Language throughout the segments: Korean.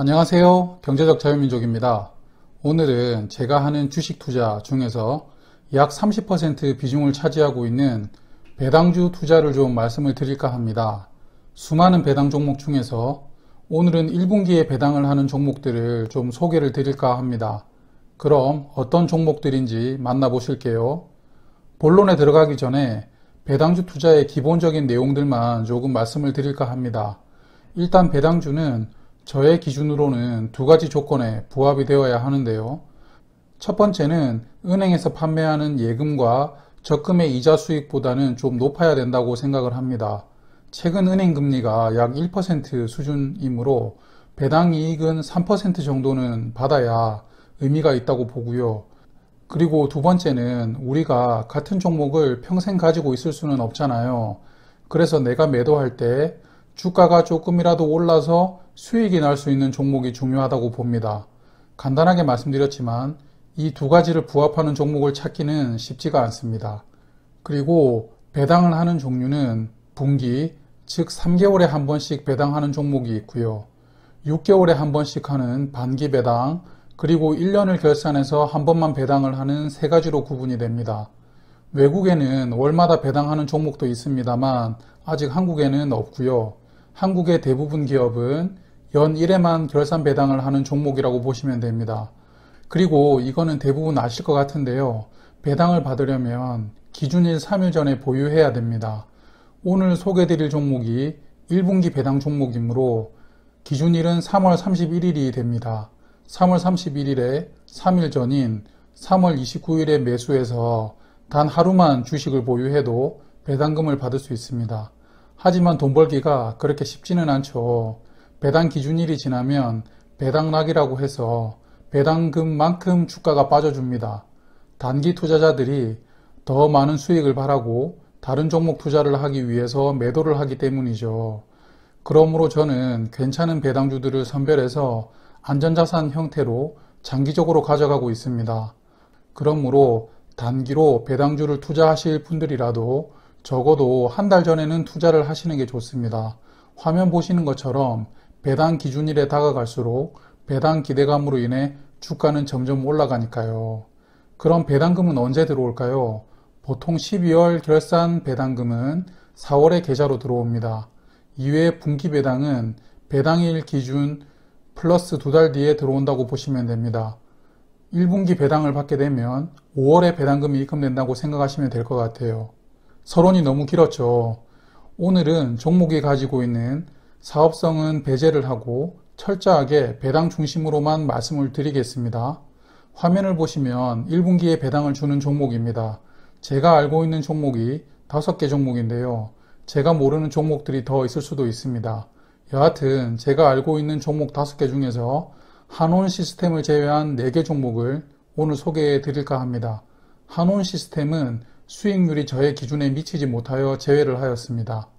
안녕하세요. 경제적 자유민족입니다. 오늘은 제가 하는 주식 투자 중에서 약 30% 비중을 차지하고 있는 배당주 투자를 좀 말씀을 드릴까 합니다. 수많은 배당 종목 중에서 오늘은 1분기에 배당을 하는 종목들을 좀 소개를 드릴까 합니다. 그럼 어떤 종목들인지 만나보실게요. 본론에 들어가기 전에 배당주 투자의 기본적인 내용들만 조금 말씀을 드릴까 합니다. 일단 배당주는 저의 기준으로는 두 가지 조건에 부합이 되어야 하는데요. 첫 번째는 은행에서 판매하는 예금과 적금의 이자 수익보다는 좀 높아야 된다고 생각을 합니다. 최근 은행 금리가 약 1% 수준이므로 배당 이익은 3% 정도는 받아야 의미가 있다고 보고요. 그리고 두 번째는 우리가 같은 종목을 평생 가지고 있을 수는 없잖아요. 그래서 내가 매도할 때 주가가 조금이라도 올라서 수익이 날 수 있는 종목이 중요하다고 봅니다. 간단하게 말씀드렸지만 이 두 가지를 부합하는 종목을 찾기는 쉽지가 않습니다. 그리고 배당을 하는 종류는 분기, 즉 3개월에 한 번씩 배당하는 종목이 있고요. 6개월에 한 번씩 하는 반기 배당, 그리고 1년을 결산해서 한 번만 배당을 하는 세 가지로 구분이 됩니다. 외국에는 월마다 배당하는 종목도 있습니다만 아직 한국에는 없고요. 한국의 대부분 기업은 연 1회만 결산 배당을 하는 종목이라고 보시면 됩니다. 그리고 이거는 대부분 아실 것 같은데요. 배당을 받으려면 기준일 3일 전에 보유해야 됩니다. 오늘 소개드릴 종목이 1분기 배당 종목이므로 기준일은 3월 31일이 됩니다. 3월 31일에 3일 전인 3월 29일에 매수해서 단 하루만 주식을 보유해도 배당금을 받을 수 있습니다. 하지만 돈 벌기가 그렇게 쉽지는 않죠. 배당 기준일이 지나면 배당락이라고 해서 배당금만큼 주가가 빠져줍니다. 단기 투자자들이 더 많은 수익을 바라고 다른 종목 투자를 하기 위해서 매도를 하기 때문이죠. 그러므로 저는 괜찮은 배당주들을 선별해서 안전자산 형태로 장기적으로 가져가고 있습니다. 그러므로 단기로 배당주를 투자하실 분들이라도 적어도 한 달 전에는 투자를 하시는 게 좋습니다. 화면 보시는 것처럼 배당 기준일에 다가갈수록 배당 기대감으로 인해 주가는 점점 올라가니까요. 그럼 배당금은 언제 들어올까요? 보통 12월 결산 배당금은 4월에 계좌로 들어옵니다. 이외에 분기 배당은 배당일 기준 플러스 2달 뒤에 들어온다고 보시면 됩니다. 1분기 배당을 받게 되면 5월에 배당금이 입금된다고 생각하시면 될 것 같아요. 서론이 너무 길었죠. 오늘은 종목이 가지고 있는 사업성은 배제를 하고 철저하게 배당 중심으로만 말씀을 드리겠습니다. 화면을 보시면 1분기에 배당을 주는 종목입니다. 제가 알고 있는 종목이 5개 종목인데요. 제가 모르는 종목들이 더 있을 수도 있습니다. 여하튼 제가 알고 있는 종목 5개 중에서 한온 시스템을 제외한 4개 종목을 오늘 소개해 드릴까 합니다. 한온 시스템은 수익률이 저의 기준에 미치지 못하여 제외를 하였습니다.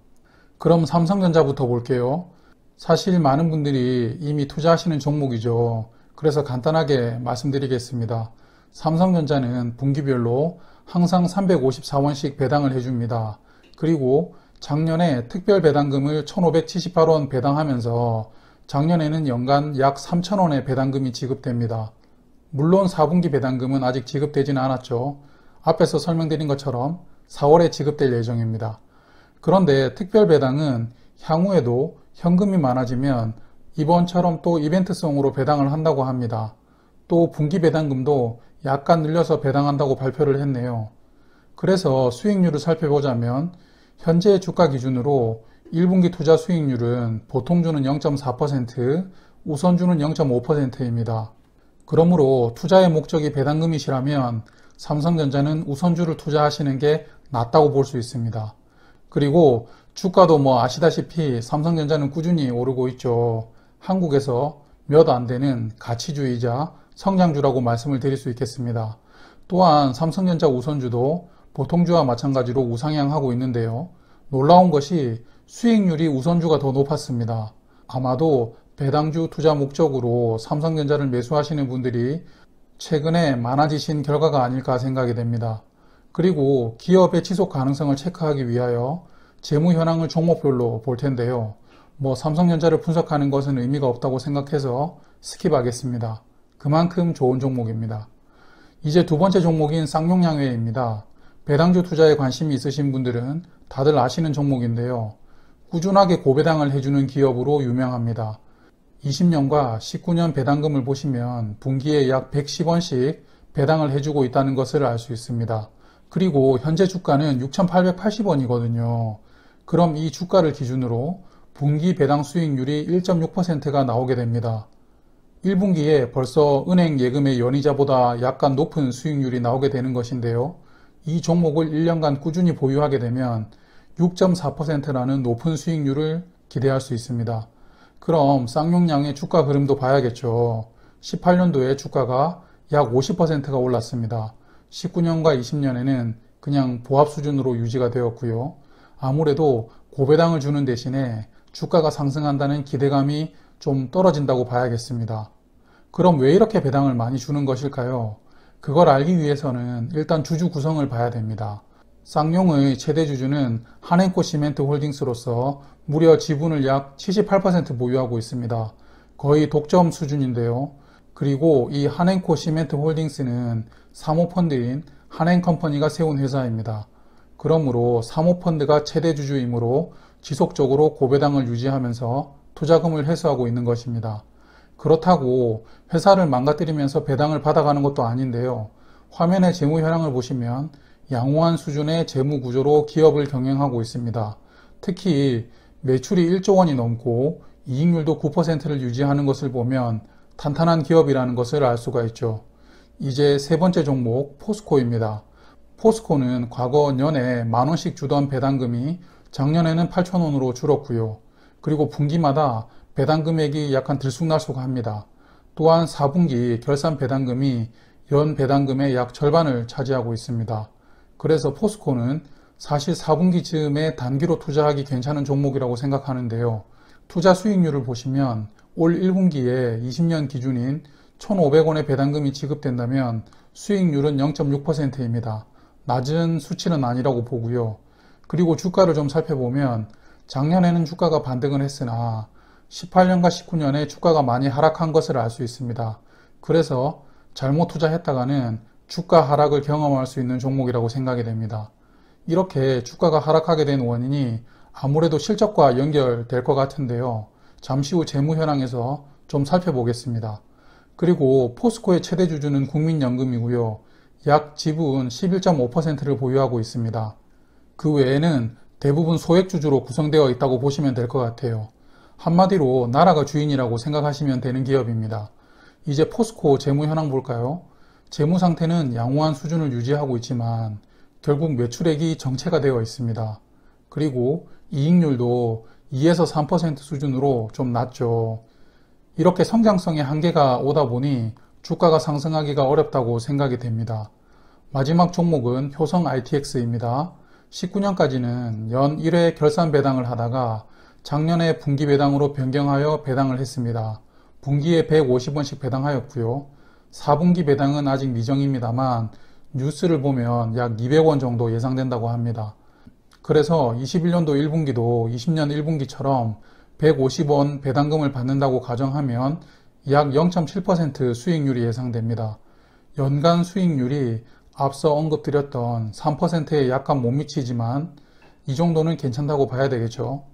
그럼 삼성전자부터 볼게요. 사실 많은 분들이 이미 투자하시는 종목이죠. 그래서 간단하게 말씀드리겠습니다. 삼성전자는 분기별로 항상 354원씩 배당을 해줍니다. 그리고 작년에 특별 배당금을 1,578원 배당하면서 작년에는 연간 약 3,000원의 배당금이 지급됩니다. 물론 4분기 배당금은 아직 지급되지는 않았죠. 앞에서 설명드린 것처럼 4월에 지급될 예정입니다. 그런데 특별 배당은 향후에도 현금이 많아지면 이번처럼 또 이벤트성으로 배당을 한다고 합니다. 또 분기 배당금도 약간 늘려서 배당한다고 발표를 했네요. 그래서 수익률을 살펴보자면 현재 주가 기준으로 1분기 투자 수익률은 보통주는 0.4%, 우선주는 0.5%입니다. 그러므로 투자의 목적이 배당금이시라면 삼성전자는 우선주를 투자하시는 게 낫다고 볼 수 있습니다. 그리고 주가도 아시다시피 삼성전자는 꾸준히 오르고 있죠. 한국에서 몇 안 되는 가치주의자 성장주라고 말씀을 드릴 수 있겠습니다. 또한 삼성전자 우선주도 보통주와 마찬가지로 우상향하고 있는데요. 놀라운 것이 수익률이 우선주가 더 높았습니다. 아마도 배당주 투자 목적으로 삼성전자를 매수하시는 분들이 최근에 많아지신 결과가 아닐까 생각이 됩니다. 그리고 기업의 지속 가능성을 체크하기 위하여 재무 현황을 종목별로 볼 텐데요. 삼성전자를 분석하는 것은 의미가 없다고 생각해서 스킵하겠습니다. 그만큼 좋은 종목입니다. 이제 두 번째 종목인 쌍용양회입니다. 배당주 투자에 관심이 있으신 분들은 다들 아시는 종목인데요. 꾸준하게 고배당을 해주는 기업으로 유명합니다. 20년과 19년 배당금을 보시면 분기에 약 110원씩 배당을 해주고 있다는 것을 알 수 있습니다. 그리고 현재 주가는 6,880원이거든요. 그럼 이 주가를 기준으로 분기 배당 수익률이 1.6%가 나오게 됩니다. 1분기에 벌써 은행 예금의 연이자보다 약간 높은 수익률이 나오게 되는 것인데요. 이 종목을 1년간 꾸준히 보유하게 되면 6.4%라는 높은 수익률을 기대할 수 있습니다. 그럼 쌍용양의 주가 흐름도 봐야겠죠. 18년도에 주가가 약 50%가 올랐습니다. 19년과 20년에는 그냥 보합 수준으로 유지가 되었고요. 아무래도 고배당을 주는 대신에 주가가 상승한다는 기대감이 좀 떨어진다고 봐야겠습니다. 그럼 왜 이렇게 배당을 많이 주는 것일까요? 그걸 알기 위해서는 일단 주주 구성을 봐야 됩니다. 쌍용의 최대 주주는 한행코 시멘트 홀딩스로서 무려 지분을 약 78% 보유하고 있습니다. 거의 독점 수준인데요. 그리고 이 한행코 시멘트 홀딩스는 사모펀드인 한행컴퍼니가 세운 회사입니다. 그러므로 사모펀드가 최대 주주이므로 지속적으로 고배당을 유지하면서 투자금을 회수하고 있는 것입니다. 그렇다고 회사를 망가뜨리면서 배당을 받아가는 것도 아닌데요. 화면의 재무 현황을 보시면 양호한 수준의 재무 구조로 기업을 경영하고 있습니다. 특히 매출이 1조 원이 넘고 이익률도 9%를 유지하는 것을 보면 탄탄한 기업이라는 것을 알 수가 있죠. 이제 세 번째 종목 포스코입니다. 포스코는 과거 년에 만원씩 주던 배당금이 작년에는 8,000원으로 줄었고요. 그리고 분기마다 배당 금액이 약간 들쑥날쑥합니다. 또한 4분기 결산 배당금이 연 배당금의 약 절반을 차지하고 있습니다. 그래서 포스코는 사실 4분기 즈음에 단기로 투자하기 괜찮은 종목이라고 생각하는데요. 투자 수익률을 보시면 올 1분기에 20년 기준인 1,500원의 배당금이 지급된다면 수익률은 0.6%입니다. 낮은 수치는 아니라고 보고요. 그리고 주가를 좀 살펴보면 작년에는 주가가 반등을 했으나 18년과 19년에 주가가 많이 하락한 것을 알 수 있습니다. 그래서 잘못 투자했다가는 주가 하락을 경험할 수 있는 종목이라고 생각이 됩니다. 이렇게 주가가 하락하게 된 원인이 아무래도 실적과 연결될 것 같은데요. 잠시 후 재무 현황에서 좀 살펴보겠습니다. 그리고 포스코의 최대 주주는 국민연금이고요. 약 지분 11.5%를 보유하고 있습니다. 그 외에는 대부분 소액주주로 구성되어 있다고 보시면 될 것 같아요. 한마디로 나라가 주인이라고 생각하시면 되는 기업입니다. 이제 포스코 재무 현황 볼까요? 재무 상태는 양호한 수준을 유지하고 있지만 결국 매출액이 정체가 되어 있습니다. 그리고 이익률도 2에서 3% 수준으로 좀 낮죠. 이렇게 성장성의 한계가 오다 보니 주가가 상승하기가 어렵다고 생각이 됩니다. 마지막 종목은 효성 ITX입니다. 19년까지는 연 1회 결산 배당을 하다가 작년에 분기 배당으로 변경하여 배당을 했습니다. 분기에 150원씩 배당하였고요. 4분기 배당은 아직 미정입니다만 뉴스를 보면 약 200원 정도 예상된다고 합니다. 그래서 21년도 1분기도 20년 1분기처럼 150원 배당금을 받는다고 가정하면 약 0.7% 수익률이 예상됩니다. 연간 수익률이 앞서 언급드렸던 3%에 약간 못 미치지만 이 정도는 괜찮다고 봐야 되겠죠.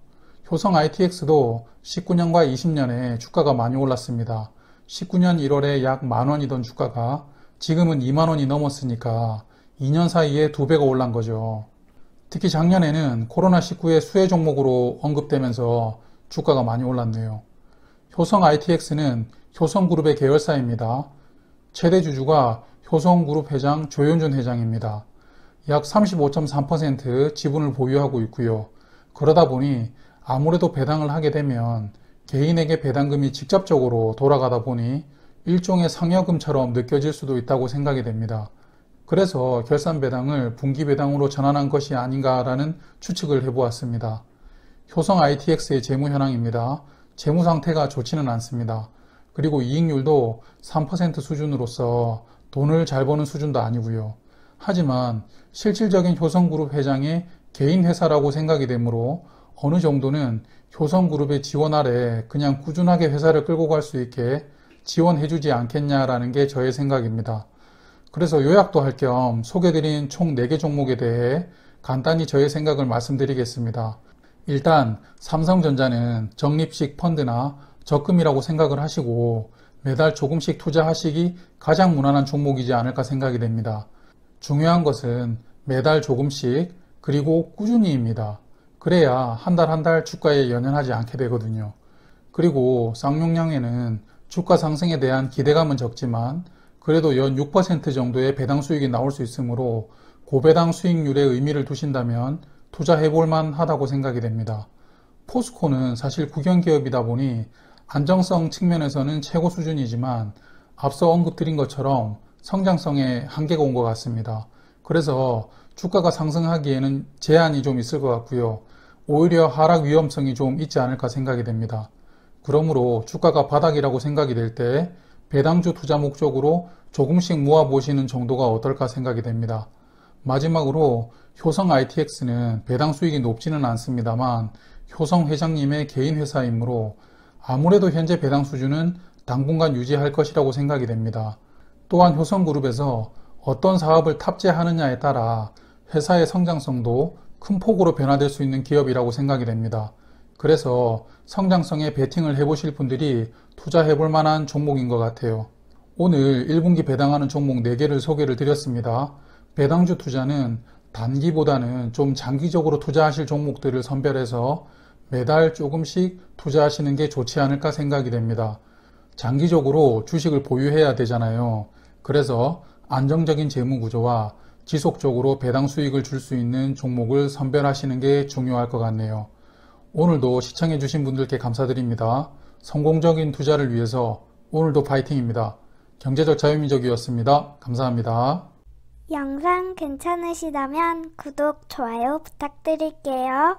효성 ITX도 19년과 20년에 주가가 많이 올랐습니다. 19년 1월에 약 만원이던 주가가 지금은 2만원이 넘었으니까 2년 사이에 2배가 올란 거죠. 특히 작년에는 코로나19의 수혜 종목으로 언급되면서 주가가 많이 올랐네요. 효성 ITX는 효성그룹의 계열사입니다. 최대 주주가 효성그룹 회장 조현준 회장입니다. 약 35.3% 지분을 보유하고 있고요. 그러다 보니 아무래도 배당을 하게 되면 개인에게 배당금이 직접적으로 돌아가다 보니 일종의 상여금처럼 느껴질 수도 있다고 생각이 됩니다. 그래서 결산 배당을 분기 배당으로 전환한 것이 아닌가라는 추측을 해보았습니다. 효성 ITX의 재무 현황입니다. 재무 상태가 좋지는 않습니다. 그리고 이익률도 3% 수준으로서 돈을 잘 버는 수준도 아니고요. 하지만 실질적인 효성그룹 회장의 개인 회사라고 생각이 되므로 어느 정도는 효성그룹의 지원 아래 그냥 꾸준하게 회사를 끌고 갈 수 있게 지원해주지 않겠냐라는 게 저의 생각입니다. 그래서 요약도 할 겸 소개드린 총 4개 종목에 대해 간단히 저의 생각을 말씀드리겠습니다. 일단 삼성전자는 적립식 펀드나 적금이라고 생각을 하시고 매달 조금씩 투자하시기 가장 무난한 종목이지 않을까 생각이 됩니다. 중요한 것은 매달 조금씩 그리고 꾸준히입니다. 그래야 한 달 한 달 주가에 연연하지 않게 되거든요. 그리고 쌍용량에는 주가 상승에 대한 기대감은 적지만 그래도 연 6% 정도의 배당 수익이 나올 수 있으므로 고배당 수익률에 의미를 두신다면 투자해볼 만하다고 생각이 됩니다. 포스코는 사실 국영기업이다 보니 안정성 측면에서는 최고 수준이지만 앞서 언급드린 것처럼 성장성에 한계가 온 것 같습니다. 그래서 주가가 상승하기에는 제한이 좀 있을 것 같고요. 오히려 하락 위험성이 좀 있지 않을까 생각이 됩니다. 그러므로 주가가 바닥이라고 생각이 될 때 배당주 투자 목적으로 조금씩 모아보시는 정도가 어떨까 생각이 됩니다. 마지막으로 효성 ITX는 배당 수익이 높지는 않습니다만 효성 회장님의 개인 회사이므로 아무래도 현재 배당 수준은 당분간 유지할 것이라고 생각이 됩니다. 또한 효성그룹에서 어떤 사업을 탑재하느냐에 따라 회사의 성장성도 큰 폭으로 변화될 수 있는 기업이라고 생각이 됩니다. 그래서 성장성에 베팅을 해보실 분들이 투자해볼 만한 종목인 것 같아요. 오늘 1분기 배당하는 종목 4개를 소개를 드렸습니다. 배당주 투자는 단기보다는 좀 장기적으로 투자하실 종목들을 선별해서 매달 조금씩 투자하시는 게 좋지 않을까 생각이 됩니다. 장기적으로 주식을 보유해야 되잖아요. 그래서 안정적인 재무 구조와 지속적으로 배당 수익을 줄 수 있는 종목을 선별하시는 게 중요할 것 같네요. 오늘도 시청해주신 분들께 감사드립니다. 성공적인 투자를 위해서 오늘도 파이팅입니다. 경제적 자유민족이었습니다. 감사합니다. 영상 괜찮으시다면 구독, 좋아요 부탁드릴게요.